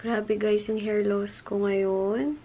Grabe guys, yung hair loss ko ngayon.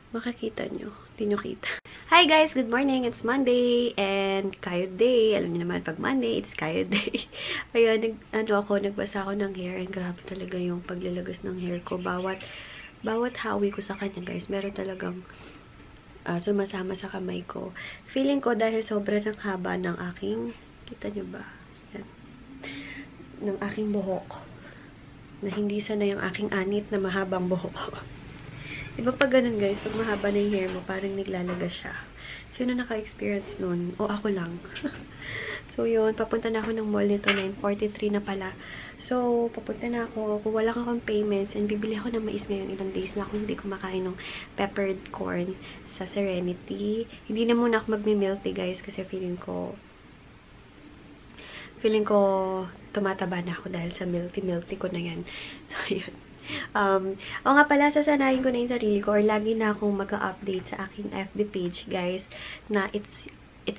Makikita nyo. Hindi nyo kita. Hi guys! Good morning! It's Monday and Kayod Day. Alam niyo naman, pag Monday, it's Kayod Day. Ayun, nagbasa ako ng hair and grabe talaga yung paglalagos ng hair ko. Bawat hawi ko sa kanya guys, meron talagang sumasama sa kamay ko. Feeling ko dahil sobrang haba ng aking, kita nyo ba? Yan. Ng aking buhok. Na hindi sana yung aking anit na mahabang buhok. Diba pag ganun guys, pag mahaba na yung hair mo, parang naglalaga siya. Sino naka-experience nun? O ako lang. So yun, papunta na ako ng mall nito, 9:43 na pala. So, papunta na ako. Kung wala akong payments, and bibili ako ng mais ngayon. Ilang days na ako hindi kumakain ng peppered corn sa Serenity. Hindi na muna ako magme-milk tea guys, kasi feeling ko tumataba na ako dahil sa milk tea ko na yan. So, yun. O nga pala, sasanayin ko na yung sarili ko or lagi na akong mag-update sa aking FB page, guys, na it's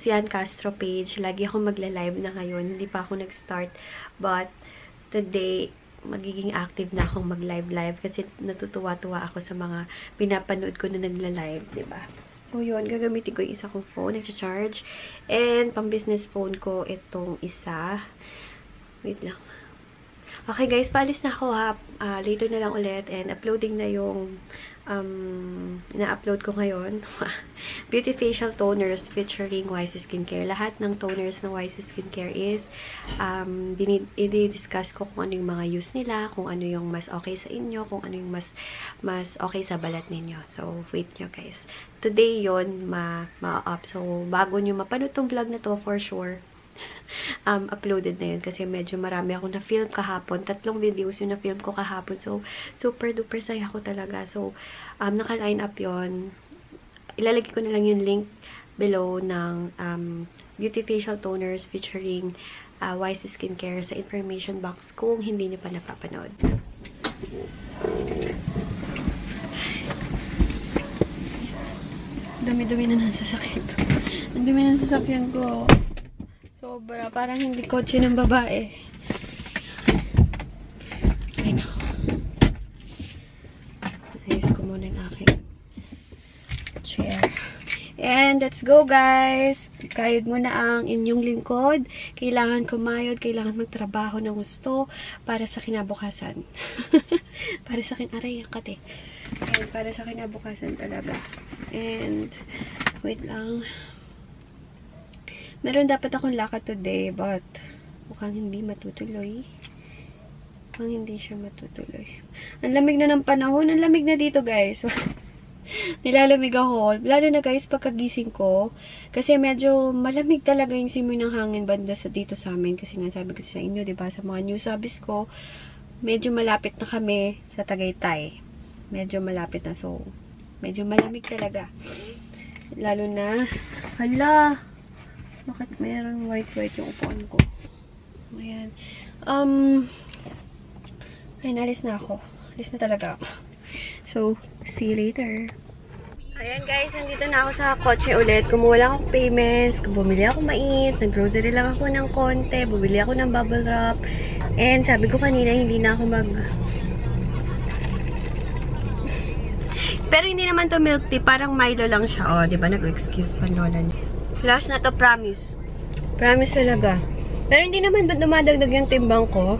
Yan Castro page. Lagi akong magla-live na ngayon. Hindi pa ako nag-start. But, today, magiging active na akong mag-live kasi natutuwa-tuwa ako sa mga pinapanood ko na nagla-live, diba? So, yun. Gagamitin ko yung isa kong phone. Nag-charge. And, pang-business phone ko, itong isa. Wait lang. Okay, guys. Paalis na ako, ha. Later na lang ulit. And, uploading na yung na-upload ko ngayon. Beauty Facial Toners featuring YC Skincare. Lahat ng toners ng YC Skincare is i-discuss ko kung ano yung mga use nila, kung ano yung mas okay sa inyo, kung ano yung mas okay sa balat ninyo. So, wait nyo guys. Today yon ma-up. So, bago nyo mapanood tong vlog na to, for sure, uploaded na yun kasi medyo marami akong na-film kahapon. 3 videos yung na-film ko kahapon. So, super duper saya ko talaga. So, naka-line up yun. Ilalagay ko na lang yung link below ng Beauty Facial Toners featuring YC Skincare sa information box kung hindi nyo pa napapanood. Dumi-dumi na ng sasakyan ko. Ang dumi ng sasakyan ko. Sobra. Parang hindi kotse ng babae. Ay, nako. Ayos ko muna yung aking chair. And let's go, guys! Kayod mo na ang inyong lingkod. Kailangan kumayod. Kailangan magtrabaho ng gusto para sa kinabukasan. Para sa aray, ang kate. And para sa kinabukasan talaga. And, wait lang. Meron dapat akong lakad today, but mukhang hindi matutuloy. Mukhang hindi siya matutuloy. Ang lamig na ng panahon. Ang lamig na dito, guys. Nilalamig ako. Lalo na, guys, pagkagising ko. Kasi medyo malamig talaga yung simoy ng hangin banda dito sa amin. Kasi nga sabi ko sa inyo, diba, sa mga news service ko, medyo malapit na kami sa Tagaytay. Medyo malapit na. So, medyo malamig talaga. Lalo na, hala! Bakit meron white yung upuan ko? Ayan. Ay, nalis na ako. Alis na talaga ako. So, see you later. Ayan guys, nandito na ako sa kotse ulit. Kumuha lang ako payments. Bumili ako mais. Nag-grocery lang ako ng konti. Bumili ako ng bubble wrap. And sabi ko kanina, hindi na ako Pero hindi naman to milk tea. Parang Milo lang siya. O, diba? Nag-excuse pa lola niya. Last na to, promise. Promise talaga. Pero hindi naman dumadagdag yung timbang ko.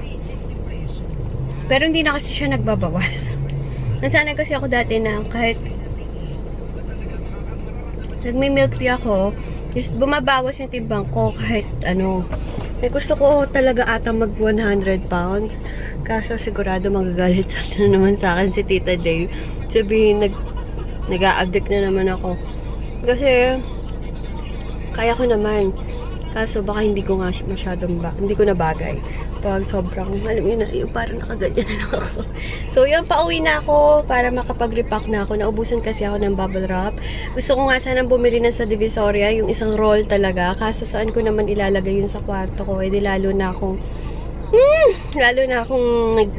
Pero hindi na kasi siya nagbabawas. Nasanay kasi ako dati na kahit nagme-milk tea ako, just bumabawas yung timbang ko kahit ano. Eh, gusto ko talaga ata mag 100 pounds. Kaso sigurado magagalit naman sa akin si Tita Day. Sabihin, nag-a-abdict na naman ako. Kasi kaya ko naman. Kaso baka hindi ko nga masyadong hindi ko na bagay. Pag sobrang, alam yun na, yung parang nakaganyan na lang ako. So, yun, pauwi na ako para makapag-repack na ako. Naubusan kasi ako ng bubble wrap. Gusto ko nga sanang bumili na sa Divisoria, yung isang roll talaga. Kaso saan ko naman ilalagay yun sa kwarto ko. Eh, lalo na akong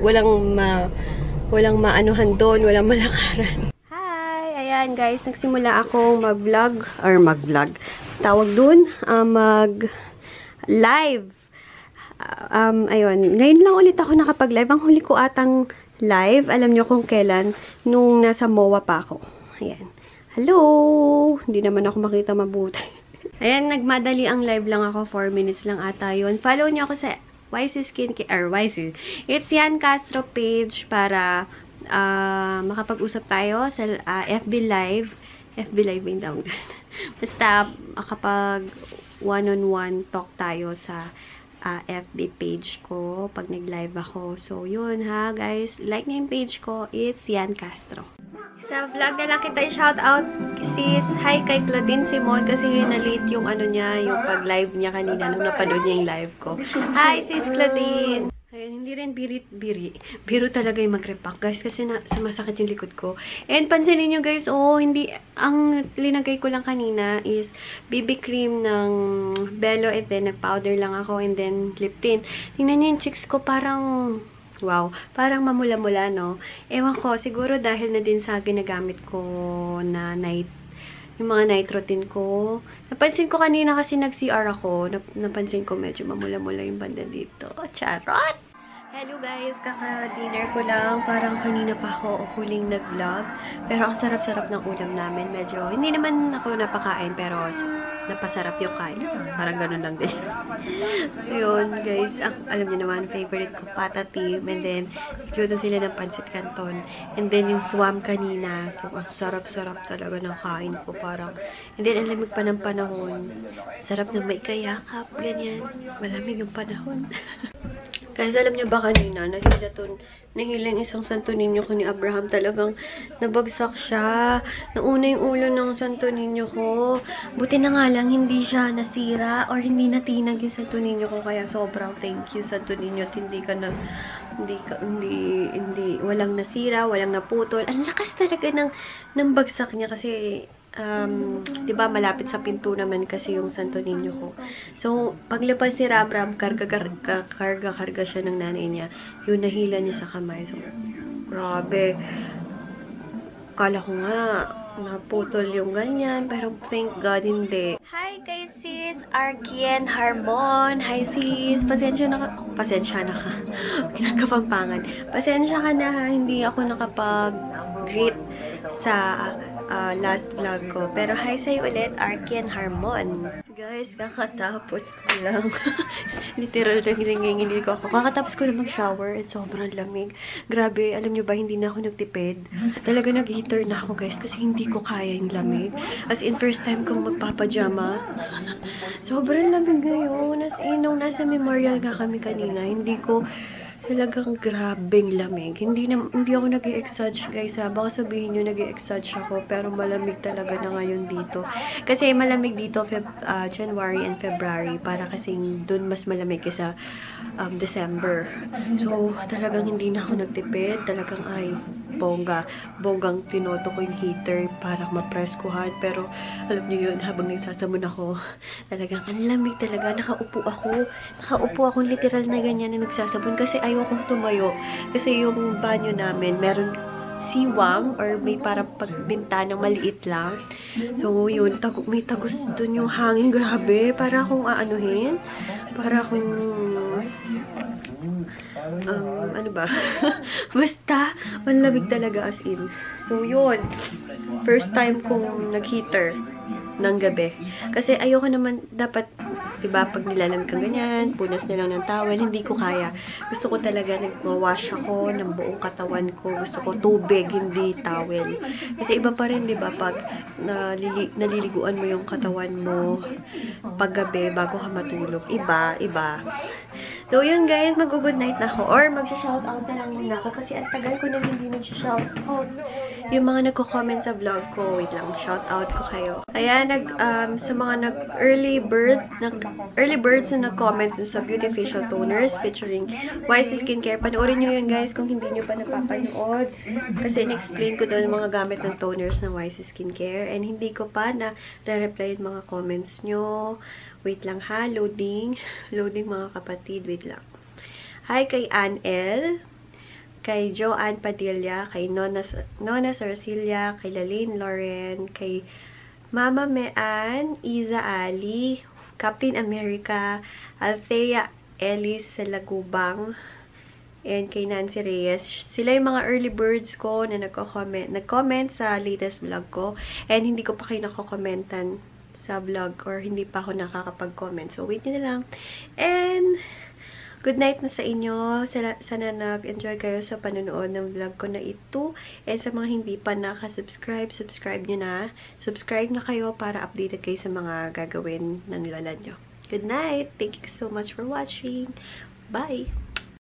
walang maanuhan doon, walang malakaran. Ayan guys, nagsimula akong mag-vlog, tawag dun, mag-live. Ayun, ngayon lang ulit ako nakapag-live. Ang huli ko atang live. Alam nyo kung kailan? Nung nasa MOA pa ako. Ayan. Hello! Hindi naman ako makita mabuti. Ayan, nagmadali ang live lang ako. 4 minutes lang ata yun. Follow nyo ako sa YC Skincare, YC. It's Yan Castro page para makapag-usap tayo sa FB Live. FB Live yung tawag. Basta makapag one-on-one talk tayo sa FB page ko pag nag-live ako. So, yun ha, guys. Like niyo yung page ko. It's Yan Castro. Sa vlog na lang kita i-shout out sis. Hi kay Claudine Simon kasi na-late yung ano niya, yung pag-live niya kanina nung napanood niya yung live ko. Hi sis Claudine! Ayun, hindi rin biro talaga yung mag-repack, guys, kasi sumasakit yung likod ko. And pansinin nyo, guys, hindi, ang linagay ko lang kanina is BB cream ng Bello, and then nag-powder lang ako, and then lip tint. Tingnan nyo yung cheeks ko, parang, wow, parang mamula-mula, no? Ewan ko, siguro dahil na din sa ginagamit ko na yung mga night routine ko. Napansin ko kanina kasi nag-CR ako. Napansin ko medyo mamula-mula yung banda dito. Charot! Hello guys! Kaka-dinner ko lang. Parang kanina pa ako huling nag-vlog. Pero ang sarap-sarap ng ulam namin. Medyo, hindi naman ako napakain, pero napasarap yung kain. Parang ganun lang din. Ayun guys, alam niyo naman, favorite ko patatim. And then, nagluto sila ng pancit canton. And then, yung swam kanina. So, ang sarap-sarap talaga ng kain ko. Parang, and then, ang lamig pa ng panahon. Sarap na may kayakap. Ganyan. Malamig yung panahon. Guys, alam niyo ba kanina, nahila yung isang Santo Niño ko ni Abraham. Talagang nabagsak siya. Nauna yung ulo ng Santo Niño ko. Buti na nga lang, hindi siya nasira or hindi natinag yung Santo Niño ko. Kaya sobrang thank you, Santo Niño. At walang nasira, walang naputol. Ang lakas talaga ng bagsak niya kasi diba malapit sa pinto naman kasi yung Santo Niño ko. So, paglipas ni Ram, karga siya ng nanay niya. Yung nahila niya sa kamay. So, grabe. Kala ko nga, naputol yung ganyan. Pero thank God, hindi. Hi kay sis Arkian Harmon. Hi sis. Pasensya na ka. Kinakapampangan. Pasensya ka na ha. Hindi ako nakapag-greet sa last vlog ko. Pero hi sa'yo ulit, Arkian Harmon. Guys, kakatapos ko lang. Literal lang hiningin ko ako. Kakatapos ko lang mag-shower at sobrang lamig. Grabe, alam nyo ba, hindi na ako nagtipid. Talaga nag-heater na ako, guys, kasi hindi ko kaya yung lamig. As in, first time kong magpapajama. Sobrang lamig ngayon. As in, nung nasa memorial nga kami kanina, hindi ko talagang grabeng lamig. Hindi ako nag-i-exage, guys, ha. Baka sabihin nyo nag-i-exage ako, pero malamig talaga na ngayon dito. Kasi malamig dito January and February, para kasing dun mas malamig kaysa December. So, talagang hindi na ako nagtipid. Talagang bonggang tinoto ko yung heater para mapreskuhan. Pero, alam nyo yun, habang nagsasabon ako, talagang ang lamig talaga. Nakaupo ako literal na ganyan na nagsasabon kasi ayaw kong tumayo. Kasi yung banyo namin, meron siwang or may parang pagbintanang maliit lang. So, yun, may tagos dun yung hangin. Grabe, para akong aanuhin. Para akong ano ba? Basta, malamig talaga as in. So, yun. First time kong nag-heater ng gabi. Kasi ayoko naman, dapat, diba, pag nilalamig kang ganyan, punas na lang ng towel, hindi ko kaya. Gusto ko talaga nag-wash ako ng buong katawan ko. Gusto ko tubig, hindi towel. Kasi iba pa rin, diba, pag naliliguan mo yung katawan mo paggabi bago ka matulog. Iba. So, yun guys, mag-good night na ako. Or, mag-shoutout na lang muna ako kasi ang tagal ko na hindi nag-shoutout. Yung mga nagko-comment sa vlog ko, wait lang, shoutout ko kayo. Ayan, sa mga early birds na nag-comment sa Beauty Facial Toners featuring YC Skincare. Panoorin nyo yun guys kung hindi nyo pa napapanood. Kasi in-explain ko doon mga gamit ng toners ng YC Skincare. And hindi ko pa na re-reply yung mga comments nyo. Wait lang ha, loading mga kapatid, wait lang. Hi kay Ann L, kay Joanne Padilla, kay Nona Sarcilia, kay Laline Lauren, kay Mama Mean, Iza Ali, Captain America, Althea Ellis Lagubang, and kay Nancy Reyes. Sila yung mga early birds ko na nag-comment sa latest vlog ko. And hindi ko pa kayo nako-commentan sa vlog or hindi pa ako nakakapag-comment. So, wait nyo na lang. And, good night na sa inyo. Sana nag-enjoy kayo sa panonood ng vlog ko na ito. And sa mga hindi pa nakasubscribe, subscribe nyo na. Subscribe na kayo para updated kayo sa mga gagawin ng lola nyo. Good night! Thank you so much for watching. Bye!